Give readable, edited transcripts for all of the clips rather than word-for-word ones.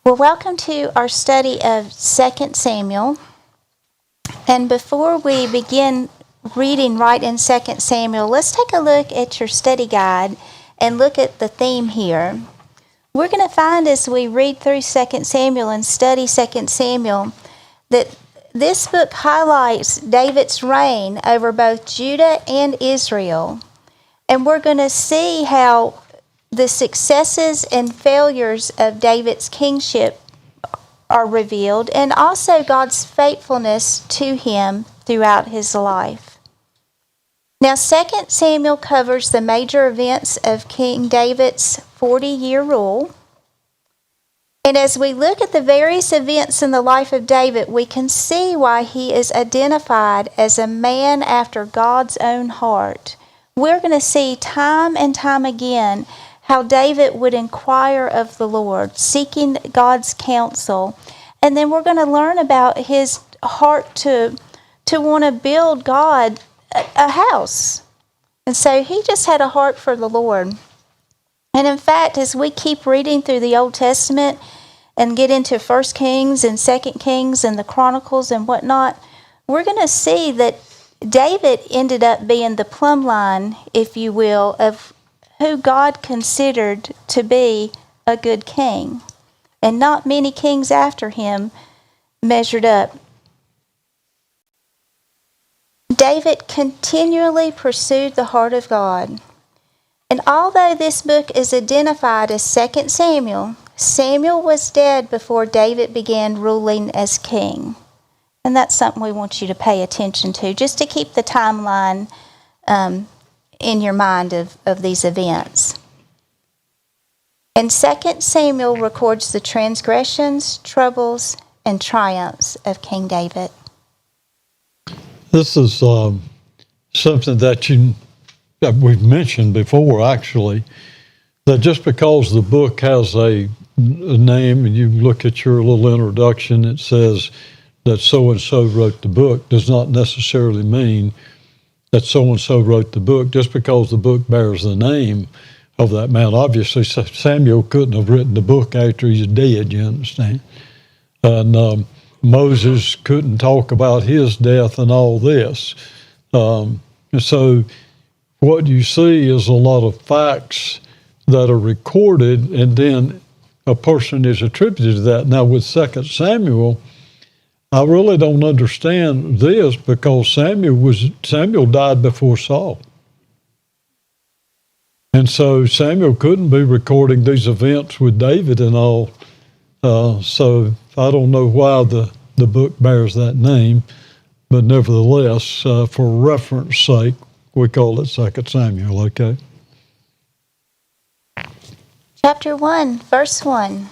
Well, welcome to our study of 2 Samuel. And before we begin reading right in 2 Samuel, let's take a look at your study guide and look at the theme here. We're going to find as we read through 2 Samuel and study 2 Samuel that this book highlights David's reign over both Judah and Israel. And we're going to see how the successes and failures of David's kingship are revealed, and also God's faithfulness to him throughout his life. Now, 2 Samuel covers the major events of King David's 40-year rule. And as we look at the various events in the life of David, we can see why he is identified as a man after God's own heart. We're going to see time and time again how David would inquire of the Lord, seeking God's counsel. And then we're going to learn about his heart to want to build God a house. And so he just had a heart for the Lord. And in fact, as we keep reading through the Old Testament and get into 1 Kings and 2 Kings and the Chronicles and whatnot, we're going to see that David ended up being the plumb line, if you will, of who God considered to be a good king. And not many kings after him measured up. David continually pursued the heart of God. And although this book is identified as 2 Samuel, Samuel was dead before David began ruling as king. And that's something we want you to pay attention to, just to keep the timeline in your mind of these events. And 2 Samuel records the transgressions, troubles, and triumphs of King David. This is something that we've mentioned before, actually, that just because the book has a name and you look at your little introduction, it says that so-and-so wrote the book, does not necessarily mean that so-and-so wrote the book. Just because the book bears the name of that man. Obviously, Samuel couldn't have written the book after he's dead, you understand? And Moses couldn't talk about his death and all this. So what you see is a lot of facts that are recorded, and then a person is attributed to that. Now, with 2 Samuel, I really don't understand this because Samuel died before Saul. And so Samuel couldn't be recording these events with David and all. So I don't know why the book bears that name, but nevertheless, for reference sake, we call it 2 Samuel, okay? Chapter 1, verse 1.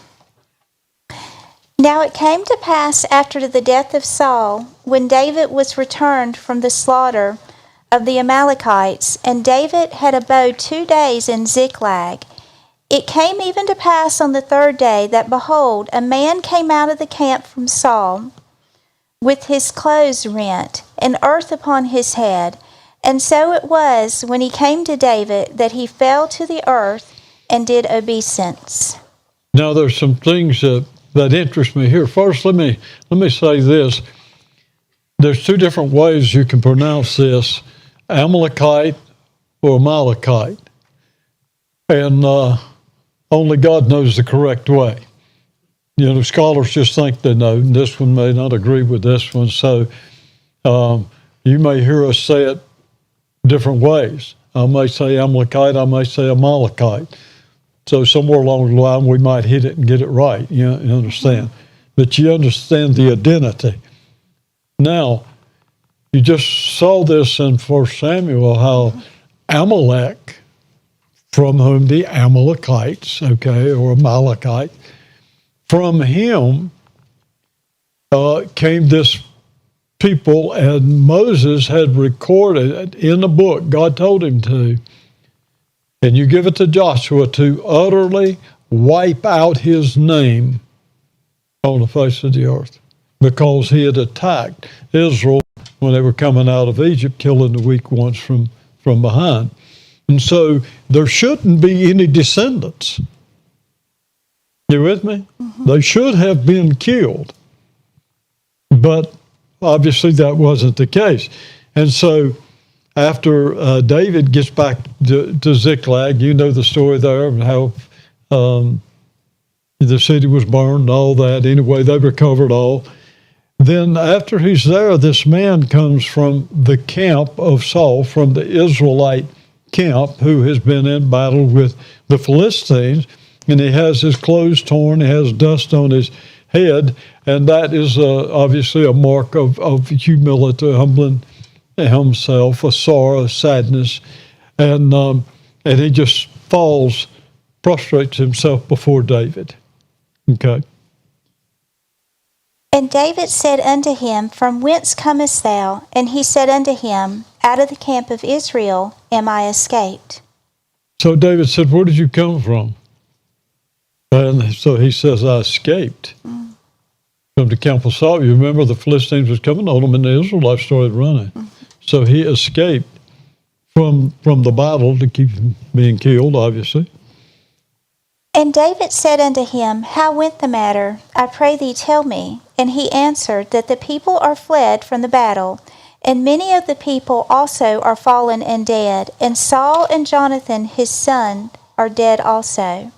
Now it came to pass after the death of Saul, when David was returned from the slaughter of the Amalekites, and David had abode 2 days in Ziklag. It came even to pass on the 3rd day that, behold, a man came out of the camp from Saul, with his clothes rent, and earth upon his head. And so it was, when he came to David, that he fell to the earth and did obeisance. Now there's some things that interest me here. First, let me say this. There's 2 different ways you can pronounce this, Amalekite or Amalekite. And only God knows the correct way. You know, scholars just think they know. This one may not agree with this one. So you may hear us say it different ways. I may say Amalekite, I may say Amalekite. So somewhere along the line, we might hit it and get it right. You understand? But you understand the identity. Now, you just saw this in 1 Samuel, how Amalek, from whom the Amalekites, okay, or Amalekite, from him came this people, and Moses had recorded in the book, God told him to, and you give it to Joshua to utterly wipe out his name on the face of the earth, because he had attacked Israel when they were coming out of Egypt, killing the weak ones from behind. And so there shouldn't be any descendants. You with me? They should have been killed. But obviously that wasn't the case. And so after David gets back to Ziklag, you know the story there of how the city was burned and all that. Anyway, they recovered all. Then after he's there, this man comes from the camp of Saul, from the Israelite camp, who has been in battle with the Philistines, and he has his clothes torn, he has dust on his head, and that is obviously a mark of humility, humbling himself, a sorrow, a sadness, and he just falls, prostrates himself before David. Okay. And David said unto him, From whence comest thou? And he said unto him, Out of the camp of Israel am I escaped. So David said, Where did you come from? And so he says, I escaped from the camp of Saul. You remember the Philistines was coming on them, and the Israelites started running. So he escaped from the battle to keep him being killed, obviously. And David said unto him, How went the matter? I pray thee tell me. And he answered, That the people are fled from the battle, and many of the people also are fallen and dead, and Saul and Jonathan his son are dead also.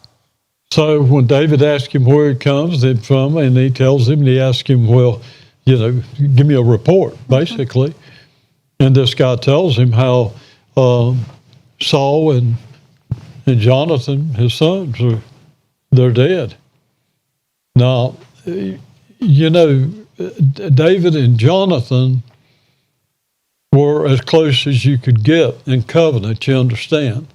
So when David asks him where he comes from, and he tells him, and he asks him, well, give me a report, basically. And this guy tells him how Saul and Jonathan, his sons, they're dead. Now, David and Jonathan were as close as you could get in covenant, you understand.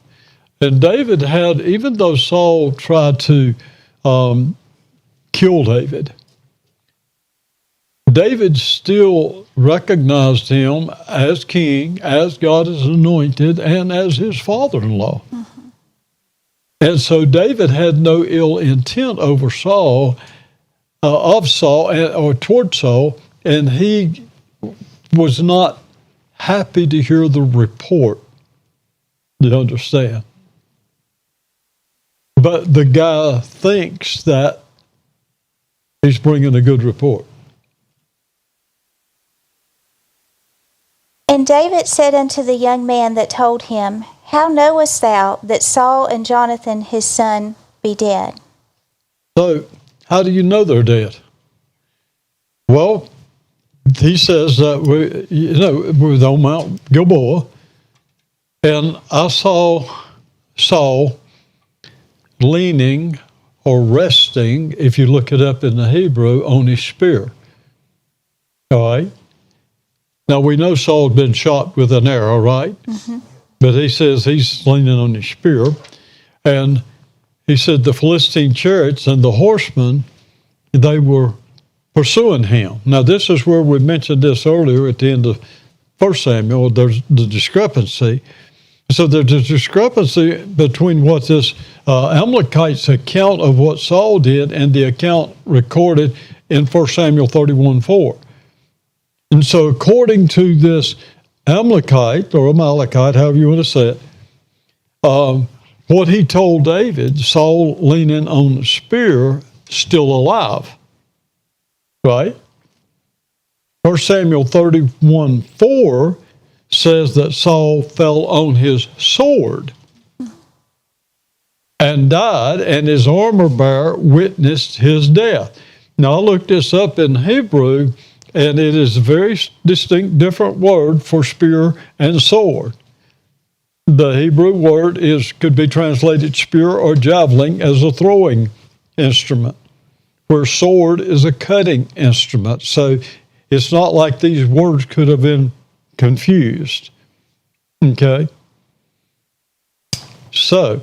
And David had, even though Saul tried to kill David, David still recognized him as king, as God's anointed, and as his father-in-law. And so David had no ill intent over Saul, or toward Saul, and he was not happy to hear the report. You understand? But the guy thinks that he's bringing a good report. And David said unto the young man that told him, How knowest thou that Saul and Jonathan his son be dead? So, how do you know they're dead? Well, he says that we're on Mount Gilboa, and I saw Saul leaning or resting, if you look it up in the Hebrew, on his spear. All right? Now, we know Saul had been shot with an arrow, right? But he says he's leaning on his spear. And he said the Philistine chariots and the horsemen, they were pursuing him. Now, this is where we mentioned this earlier at the end of 1 Samuel. There's the discrepancy. So there's a discrepancy between what this Amalekite's account of what Saul did and the account recorded in 1 Samuel 31:4. And so according to this Amalekite, or Amalekite, however you want to say it, what he told David, Saul leaning on the spear, still alive. Right? 1 Samuel 31:4 says that Saul fell on his sword and died, and his armor bearer witnessed his death. Now, I looked this up in Hebrew, and it is a very distinct, different word for spear and sword. The Hebrew word could be translated spear or javelin as a throwing instrument, where sword is a cutting instrument. So it's not like these words could have been confused. Okay? So,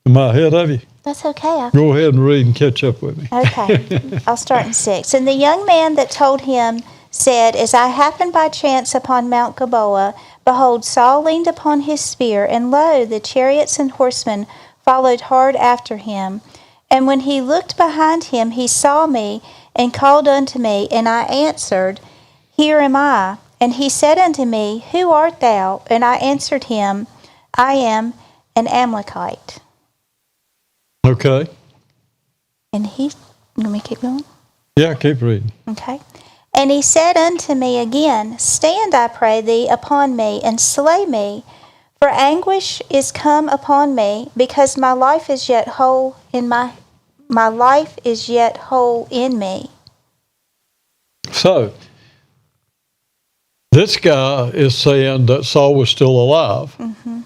am I ahead of you? That's okay. Go ahead and read and catch up with me. Okay, I'll start in 6. And the young man that told him said, As I happened by chance upon Mount Gilboa, behold, Saul leaned upon his spear, and lo, the chariots and horsemen followed hard after him. And when he looked behind him, he saw me, and called unto me, and I answered, Here am I. And he said unto me, Who art thou? And I answered him, I am an Amalekite. Okay. And he, let me keep going. Yeah, keep reading. Okay. And he said unto me again, Stand, I pray thee, upon me, and slay me, for anguish is come upon me, because my life is yet whole in my life is yet whole in me. So, this guy is saying that Saul was still alive. Mm-hmm.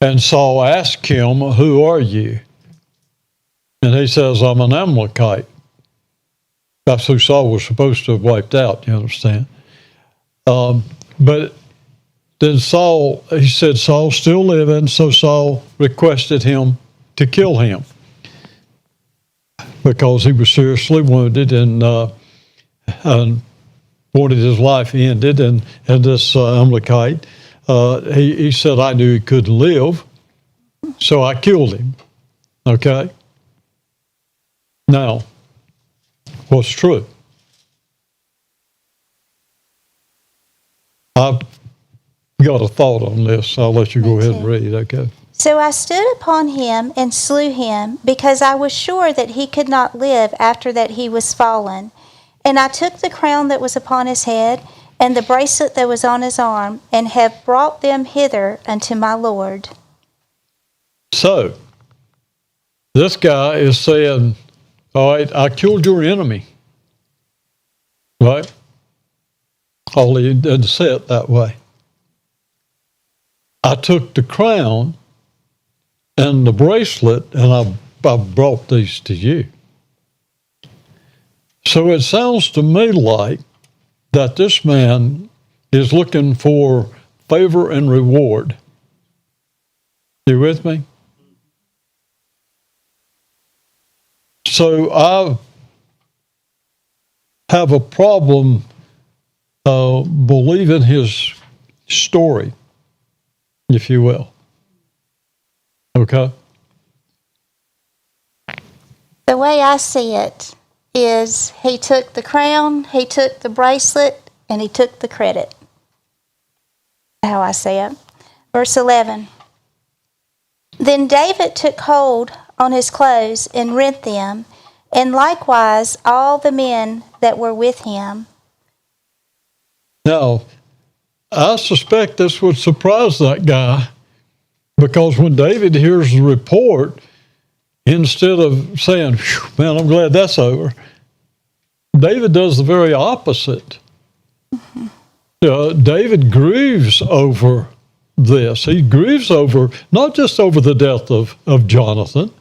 And Saul asked him, Who are you? And he says, I'm an Amalekite. That's who Saul was supposed to have wiped out, you understand? But then he said, Saul's still living, so Saul requested him to kill him because he was seriously wounded and wanted his life ended. And this Amalekite, he said, I knew he couldn't live, so I killed him. Okay? Now, what's true? I've got a thought on this. I'll let you go ahead and read, okay? So I stood upon him and slew him, because I was sure that he could not live after that he was fallen. And I took the crown that was upon his head, and the bracelet that was on his arm, and have brought them hither unto my Lord. So, this guy is saying, all right, I killed your enemy. Right? Only he didn't say it that way. I took the crown and the bracelet, and I brought these to you. So it sounds to me like that this man is looking for favor and reward. You with me? So I have a problem believing his story, if you will. Okay? The way I see it is he took the crown, he took the bracelet, and he took the credit. How I see it. Verse 11. Then David took hold on his clothes and rent them, and likewise all the men that were with him. Now, I suspect this would surprise that guy, because when David hears the report, instead of saying, man, I'm glad that's over, David does the very opposite. Mm-hmm. David grieves over this. He grieves over, not just over the death of Jonathan,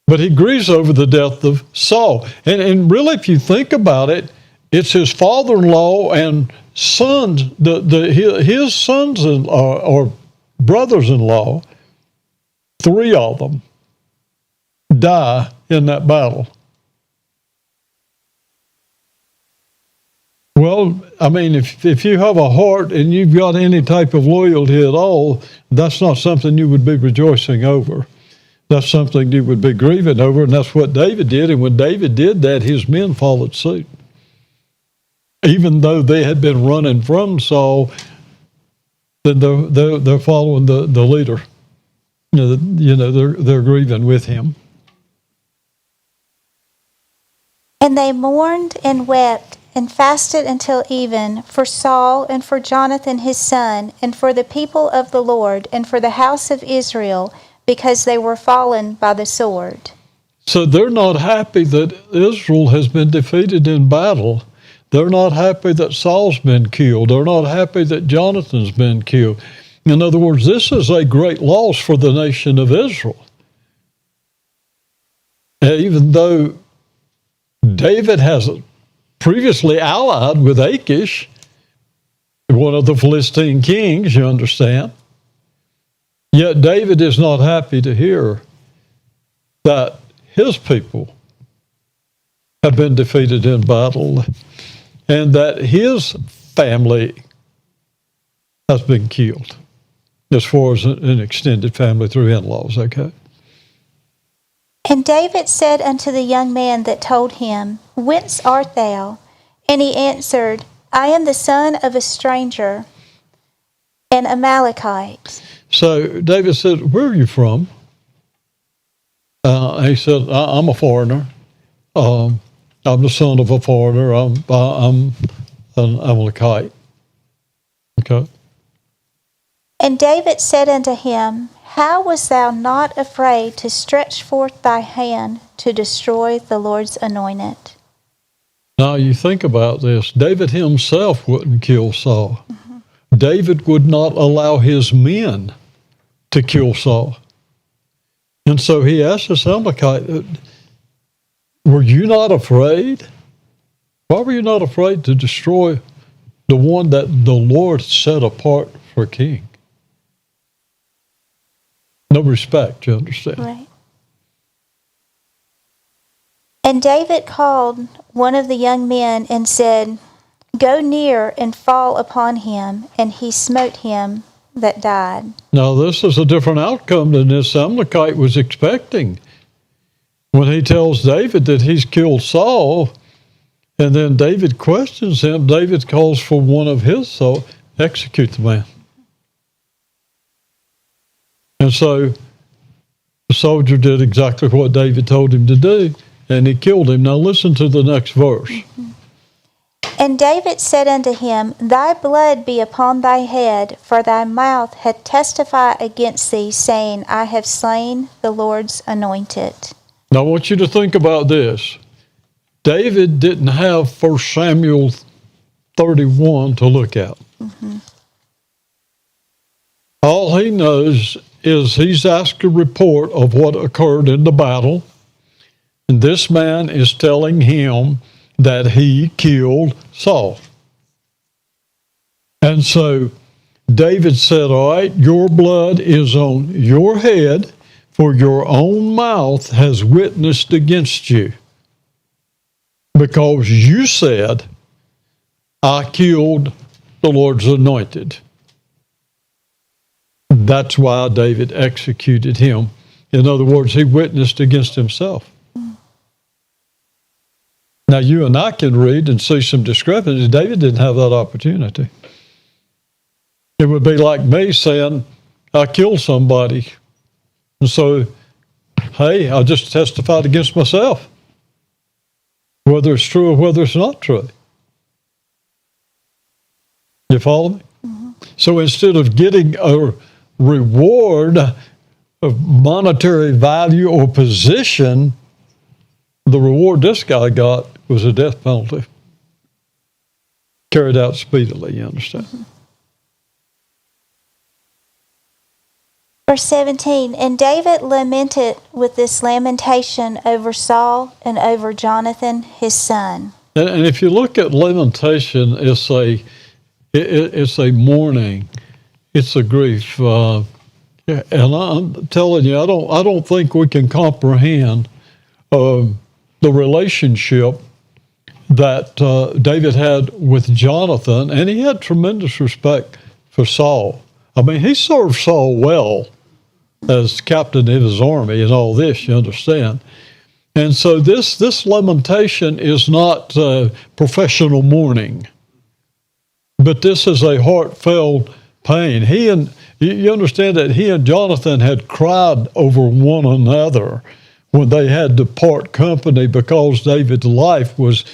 but he grieves over the death of Saul. And really, if you think about it, it's his father-in-law and sons, his sons or brothers-in-law, 3 of them, die in that battle. Well, I mean, if you have a heart and you've got any type of loyalty at all, that's not something you would be rejoicing over. That's something you would be grieving over, and that's what David did. And when David did that, his men followed suit. Even though they had been running from Saul, then they're following the leader. They're grieving with him. And they mourned and wept and fasted until even for Saul and for Jonathan his son, and for the people of the Lord, and for the house of Israel, because they were fallen by the sword. So they're not happy that Israel has been defeated in battle. They're not happy that Saul's been killed. They're not happy that Jonathan's been killed. In other words, this is a great loss for the nation of Israel. Even though David has previously allied with Achish, one of the Philistine kings, you understand. Yet David is not happy to hear that his people have been defeated in battle and that his family has been killed, as far as an extended family through in-laws, okay? And David said unto the young man that told him, Whence art thou? And he answered, I am the son of a stranger, an Amalekite. So David said, where are you from? He said, I'm a foreigner. I'm the son of a foreigner. I'm an Amalekite. Okay. And David said unto him, How wast thou not afraid to stretch forth thy hand to destroy the Lord's anointed? Now you think about this. David himself wouldn't kill Saul. Mm-hmm. David would not allow his men to kill Saul. And so he asked this Amalekite, were you not afraid? Why were you not afraid to destroy the one that the Lord set apart for king? No respect, you understand? Right. And David called one of the young men and said, Go near and fall upon him. And he smote him that died. Now this is a different outcome than this Amalekite was expecting. When he tells David that he's killed Saul, and then David questions him, David calls for one of his soul, execute the man. And so the soldier did exactly what David told him to do, and he killed him. Now listen to the next verse. Mm-hmm. And David said unto him, Thy blood be upon thy head, for thy mouth hath testified against thee, saying, I have slain the Lord's anointed. Now I want you to think about this. David didn't have 1 Samuel 31 to look at. Mm-hmm. All he knows is he's asked a report of what occurred in the battle, and this man is telling him that he killed Saul. And so David said, all right, your blood is on your head, for your own mouth has witnessed against you. Because you said, I killed the Lord's anointed. That's why David executed him. In other words, he witnessed against himself. Now, you and I can read and see some discrepancies. David didn't have that opportunity. It would be like me saying, I killed somebody. And so, hey, I just testified against myself, whether it's true or whether it's not true. You follow me? Mm-hmm. So instead of getting a reward of monetary value or position, the reward this guy got was a death penalty. Carried out speedily, you understand? Mm-hmm. Verse 17, And David lamented with this lamentation over Saul and over Jonathan his son. And if you look at lamentation, it's a mourning, it's a grief. And I'm telling you, I don't think we can comprehend the relationship that David had with Jonathan, and he had tremendous respect for Saul. I mean, he served Saul well as captain of his army and all this, you understand. And so this lamentation is not professional mourning, but this is a heartfelt pain. You understand that he and Jonathan had cried over one another when they had to part company because David's life was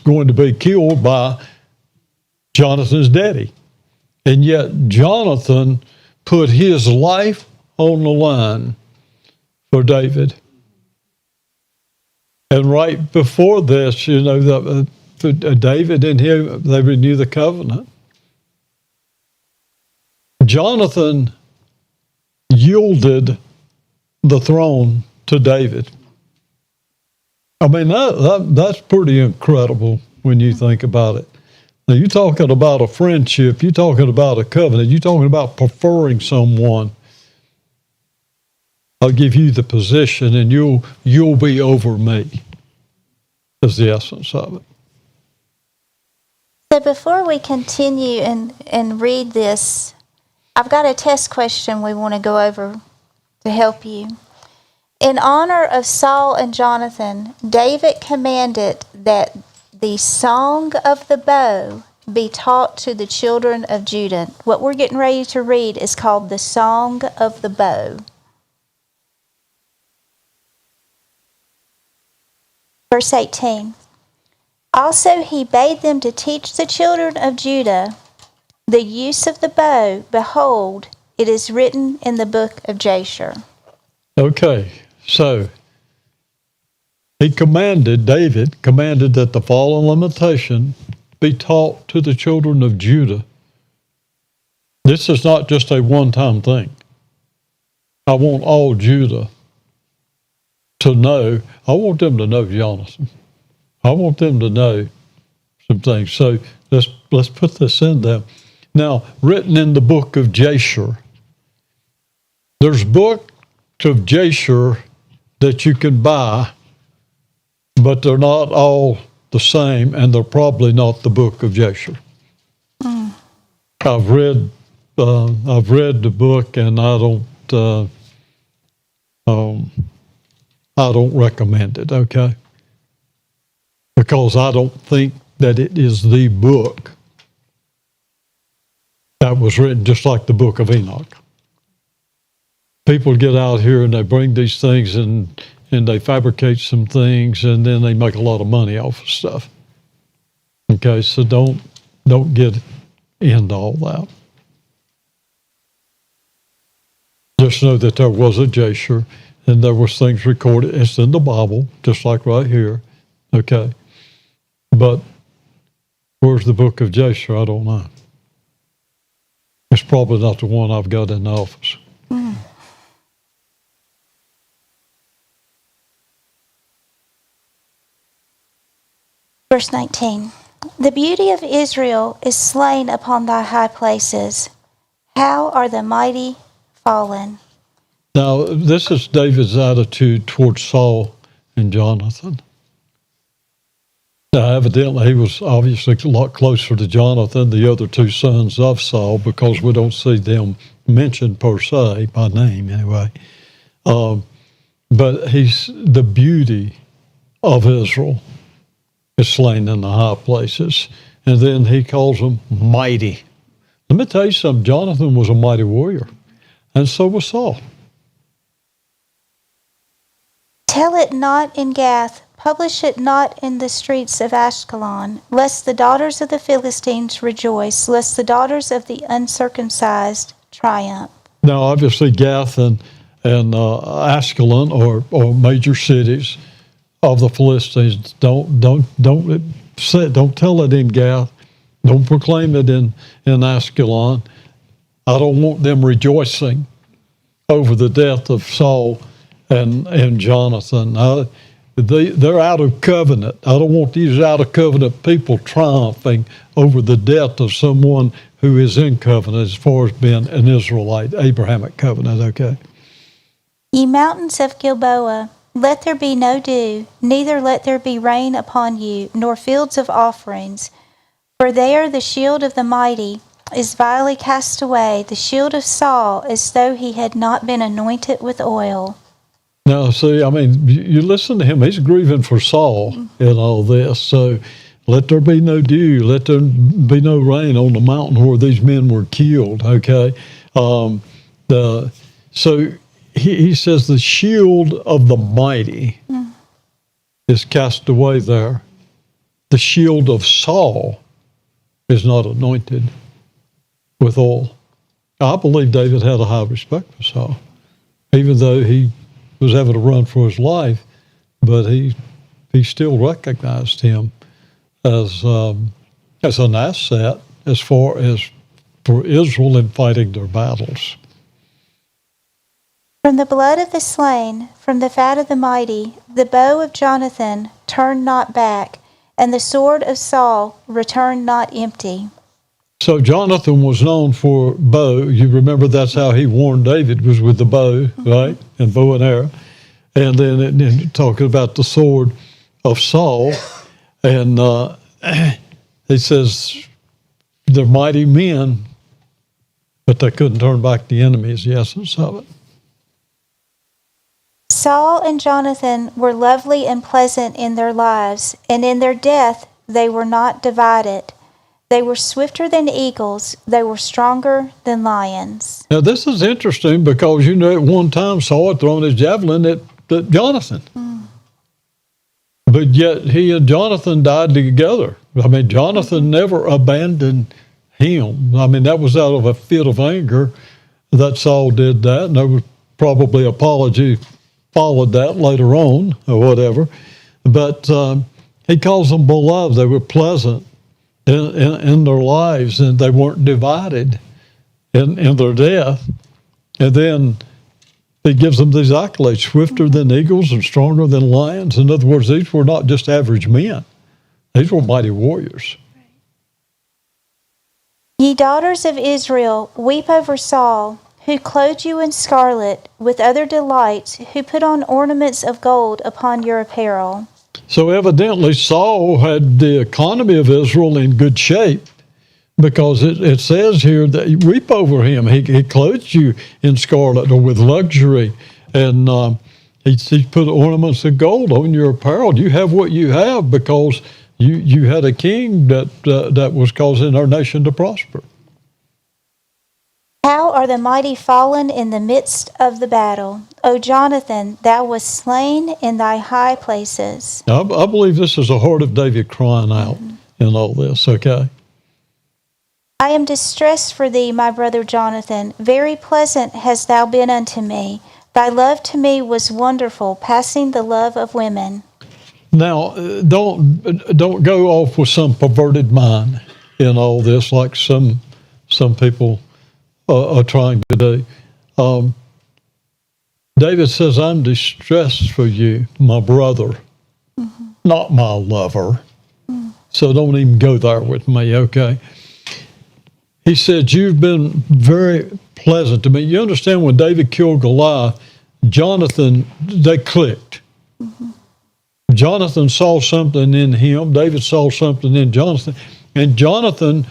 going to be killed by Jonathan's daddy. And yet Jonathan put his life on the line for David. And right before this, David and him, they renew the covenant. Jonathan yielded the throne to David. I mean, that's pretty incredible when you think about it. Now, you're talking about a friendship, you're talking about a covenant, you're talking about preferring someone. I'll give you the position and you'll be over me, is the essence of it. So before we continue and read this, I've got a test question we want to go over to help you. In honor of Saul and Jonathan, David commanded that the song of the bow be taught to the children of Judah. What we're getting ready to read is called the Song of the Bow. Verse 18. Also he bade them to teach the children of Judah the use of the bow. Behold, it is written in the book of Jasher. Okay, so David commanded that the following limitation be taught to the children of Judah. This is not just a one-time thing. I want all Judah to know. I want them to know Jonathan. I want them to know some things. So let's put this in there. Now, written in the book of Jasher. There's books of Jasher that you can buy, but they're not all the same, and they're probably not the book of Jasher. I've read the book, and I don't recommend it. Okay, because I don't think that it is the book that was written, just like the book of Enoch. People get out here and they bring these things and they fabricate some things, and then they make a lot of money off of stuff. Okay, so don't get into all that. Just know that there was a Jasher, and there was things recorded. It's in the Bible, just like right here. Okay, but where's the book of Jasher? I don't know. It's probably not the one I've got in the office. Verse 19. The beauty of Israel is slain upon thy high places. How are the mighty fallen? Now, this is David's attitude towards Saul and Jonathan. Now, evidently, he was obviously a lot closer to Jonathan, the other two sons of Saul, because we don't see them mentioned per se, by name anyway. But the beauty of Israel is slain in the high places. And then he calls them mighty. Let me tell you something, Jonathan was a mighty warrior, and so was Saul. Tell it not in Gath, publish it not in the streets of Ashkelon, lest the daughters of the Philistines rejoice, lest the daughters of the uncircumcised triumph. Now, obviously, Gath and Ashkelon are major cities of the Philistines. Don't tell it in Gath. Don't proclaim it in Ashkelon. I don't want them rejoicing over the death of Saul and Jonathan. They're out of covenant. I don't want these out of covenant people triumphing over the death of someone who is in covenant as far as being an Israelite, Abrahamic covenant, okay? Ye mountains of Gilboa, let there be no dew, neither let there be rain upon you, nor fields of offerings. For there the shield of the mighty is vilely cast away, the shield of Saul, as though he had not been anointed with oil. Now, see, I mean, you listen to him. He's grieving for Saul in all this. So let there be no dew. Let there be no rain on the mountain where these men were killed, okay? So he says the shield of the mighty is cast away there. The shield of Saul is not anointed with oil. I believe David had a high respect for Saul, even though he was having to run for his life, but he still recognized him as an asset as far as for Israel in fighting their battles. From the blood of the slain, from the fat of the mighty, the bow of Jonathan turned not back, and the sword of Saul returned not empty. So Jonathan was known for bow. You remember that's how he warned David, was with the bow, right? And bow and arrow. And then talking about the sword of Saul. And he says they're mighty men, but they couldn't turn back the enemy is the essence of it. Saul and Jonathan were lovely and pleasant in their lives, and in their death they were not divided. They were swifter than eagles. They were stronger than lions. Now, this is interesting because, at one time Saul had thrown his javelin at Jonathan. But yet he and Jonathan died together. I mean, Jonathan never abandoned him. I mean, that was out of a fit of anger that Saul did that, and there was probably apology followed that later on or whatever. But he calls them beloved. They were pleasant in their lives, and they weren't divided in their death. And then he gives them these accolades: swifter than eagles and stronger than lions. In other words, these were not just average men. These were mighty warriors. Ye daughters of Israel, weep over Saul, who clothed you in scarlet, with other delights, who put on ornaments of gold upon your apparel. So evidently Saul had the economy of Israel in good shape, because it says here that you weep over him. He clothed you in scarlet or with luxury, and he put ornaments of gold on your apparel. You have what you have because you had a king that was causing our nation to prosper. How are the mighty fallen in the midst of the battle? O Jonathan, thou wast slain in thy high places. Now, I believe this is the heart of David crying out in all this, okay? I am distressed for thee, my brother Jonathan. Very pleasant hast thou been unto me. Thy love to me was wonderful, passing the love of women. Now, don't go off with some perverted mind in all this, like some people are trying to do. David says, "I'm distressed for you, my brother, not my lover." So don't even go there with me, okay? He said, "You've been very pleasant to me." You understand, when David killed Goliath, Jonathan, they clicked. Jonathan saw something in him. David saw something in Jonathan. And Jonathan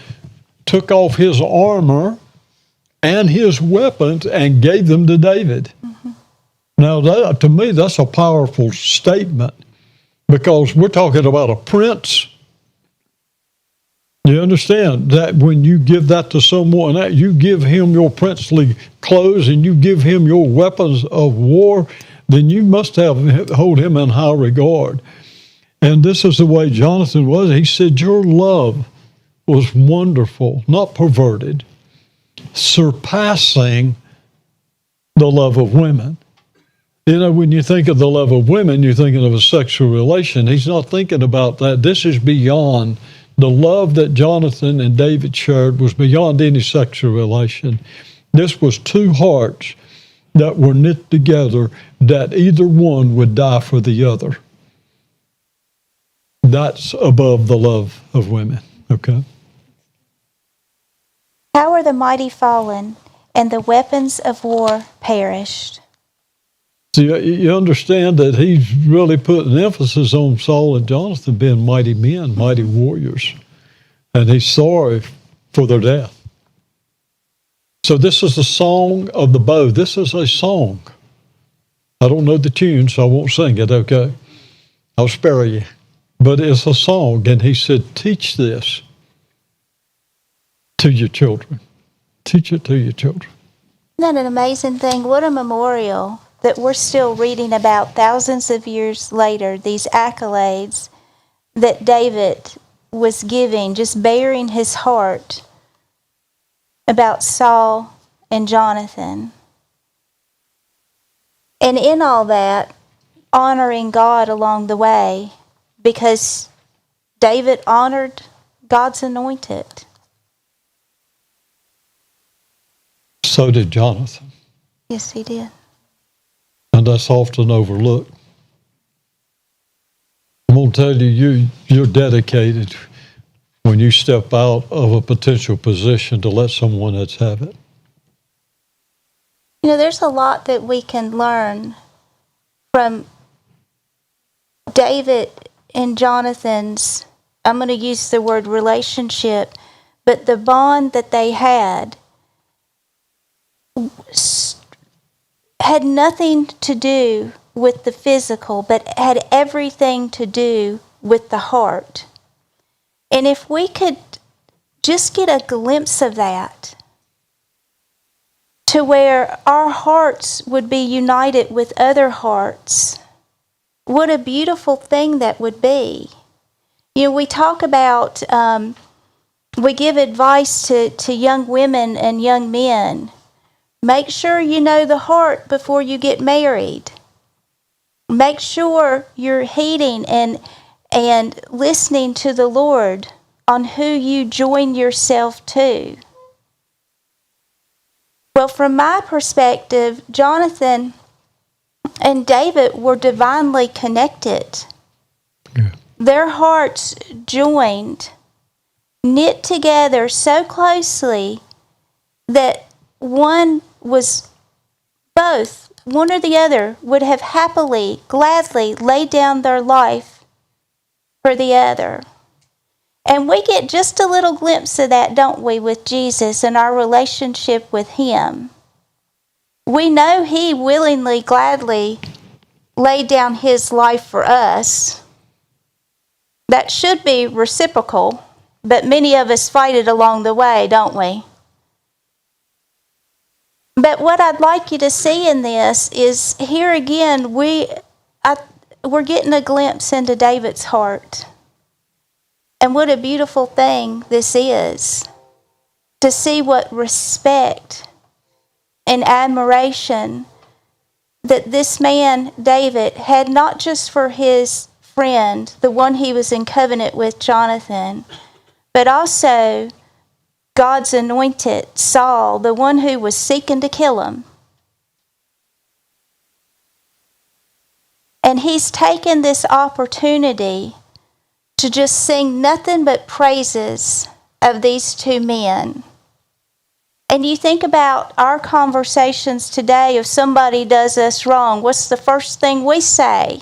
took off his armor and his weapons and gave them to David. Now, to me, that's a powerful statement, because we're talking about a prince. You understand that when you give that to someone, that you give him your princely clothes and you give him your weapons of war, then you must hold him in high regard. And this is the way Jonathan was. He said, your love was wonderful, not perverted, surpassing the love of women. You know, when you think of the love of women, you're thinking of a sexual relation. He's not thinking about that. This is beyond. The love that Jonathan and David shared was beyond any sexual relation. This was two hearts that were knit together, that either one would die for the other. That's above the love of women, okay? How are the mighty fallen, and the weapons of war perished? So you understand that he's really put an emphasis on Saul and Jonathan being mighty men, mighty warriors. And he's sorry for their death. So this is a song of the bow. This is a song. I don't know the tune, so I won't sing it, okay? I'll spare you. But it's a song, and he said, teach this to your children. Teach it to your children. Isn't that an amazing thing? What a memorial that we're still reading about thousands of years later, these accolades that David was giving, just bearing his heart about Saul and Jonathan. And in all that, honoring God along the way, because David honored God's anointed. So did Jonathan. Yes, he did. And that's often overlooked. I'm going to tell you, you're dedicated when you step out of a potential position to let someone else have it. You know, there's a lot that we can learn from David and Jonathan's, I'm going to use the word relationship, but the bond that they had nothing to do with the physical, but had everything to do with the heart. And if we could just get a glimpse of that, to where our hearts would be united with other hearts, what a beautiful thing that would be. You know, we talk about, we give advice to young women and young men. Make sure you know the heart before you get married. Make sure you're heeding and listening to the Lord on who you join yourself to. Well, from my perspective, Jonathan and David were divinely connected. Yeah. Their hearts joined, knit together so closely that one or the other would have happily, gladly laid down their life for the other. And we get just a little glimpse of that, don't we, with Jesus and our relationship with Him. We know He willingly, gladly laid down His life for us. That should be reciprocal, but many of us fight it along the way, don't we? But what I'd like you to see in this is, here again, we're getting a glimpse into David's heart. And what a beautiful thing this is, to see what respect and admiration that this man, David, had, not just for his friend, the one he was in covenant with, Jonathan, but also God's anointed, Saul, the one who was seeking to kill him. And he's taken this opportunity to just sing nothing but praises of these two men. And you think about our conversations today, if somebody does us wrong, what's the first thing we say?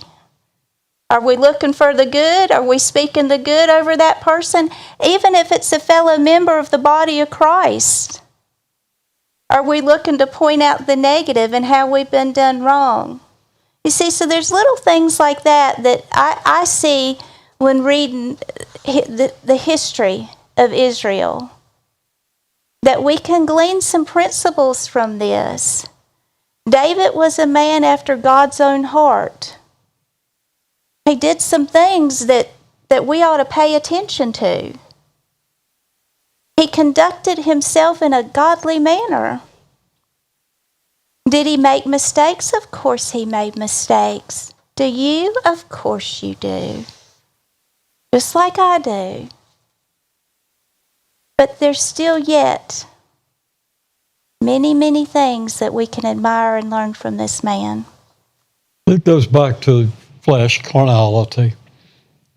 Are we looking for the good? Are we speaking the good over that person? Even if it's a fellow member of the body of Christ. Are we looking to point out the negative and how we've been done wrong? You see, so there's little things like that I see when reading the history of Israel, that we can glean some principles from this. David was a man after God's own heart. He did some things that we ought to pay attention to. He conducted himself in a godly manner. Did he make mistakes? Of course he made mistakes. Do you? Of course you do. Just like I do. But there's still yet many, many things that we can admire and learn from this man. It goes back to flesh, carnality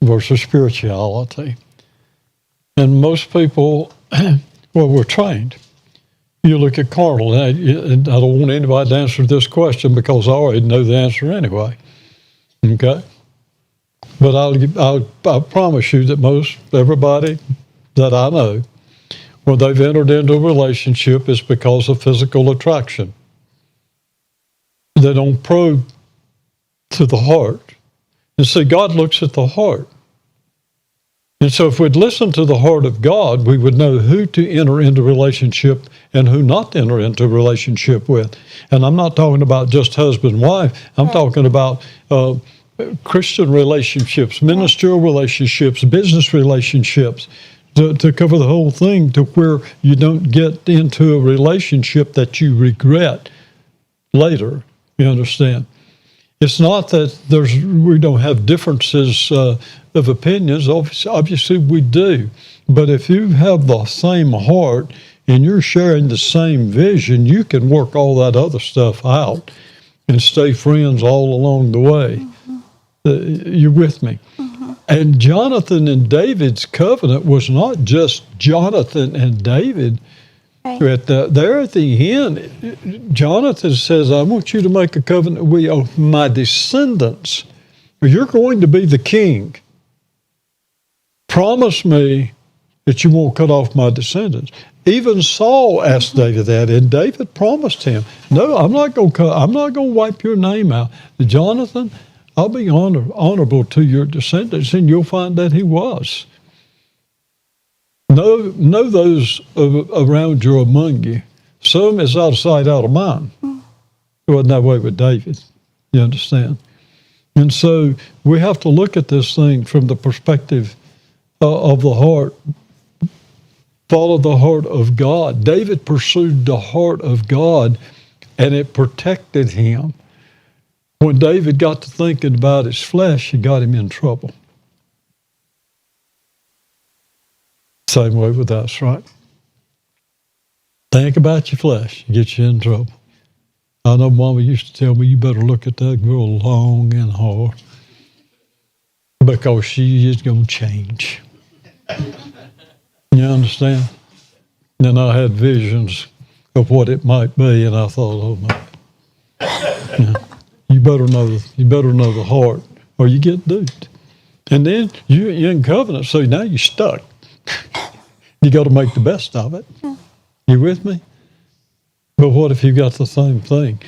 versus spirituality. And most people, well, we're trained. You look at carnal, and I don't want anybody to answer this question because I already know the answer anyway. Okay? But I'll promise you that everybody that I know, when they've entered into a relationship, it's because of physical attraction. They don't probe to the heart. And see, God looks at the heart. And so if we'd listen to the heart of God, we would know who to enter into relationship and who not to enter into relationship with. And I'm not talking about just husband and wife. I'm talking about Christian relationships, ministerial relationships, business relationships, to cover the whole thing, to where you don't get into a relationship that you regret later. You understand? It's not that we don't have differences of opinions. Obviously, we do. But if you have the same heart and you're sharing the same vision, you can work all that other stuff out and stay friends all along the way. Mm-hmm. You're with me? Mm-hmm. And Jonathan and David's covenant was not just Jonathan and David. Right. There at the end, Jonathan says, I want you to make a covenant with my descendants. You're going to be the king. Promise me that you won't cut off my descendants. Even Saul asked David that, and David promised him, no, I'm not going to wipe your name out. Jonathan, I'll be honorable to your descendants, and you'll find that he was. Know those around you among you. Some is out of sight, out of mind. It wasn't that way with David. You understand? And so we have to look at this thing from the perspective of the heart. Follow the heart of God. David pursued the heart of God, and it protected him. When David got to thinking about his flesh, it got him in trouble. Same way with us, right? Think about your flesh, it gets you in trouble. I know Mama used to tell me, you better look at that girl long and hard because she is going to change. You understand? And I had visions of what it might be, and I thought, oh my, yeah, you better know the heart, or you get duped. And then you're in covenant, so now you're stuck. You got to make the best of it. You with me? But what if you got the same thing?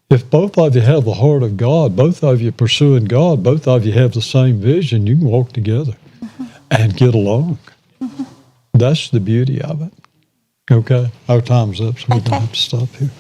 If both of you have the heart of God, both of you pursuing God, both of you have the same vision, you can walk together and get along. That's the beauty of it. Okay? Our time's up, so we don't have to stop here.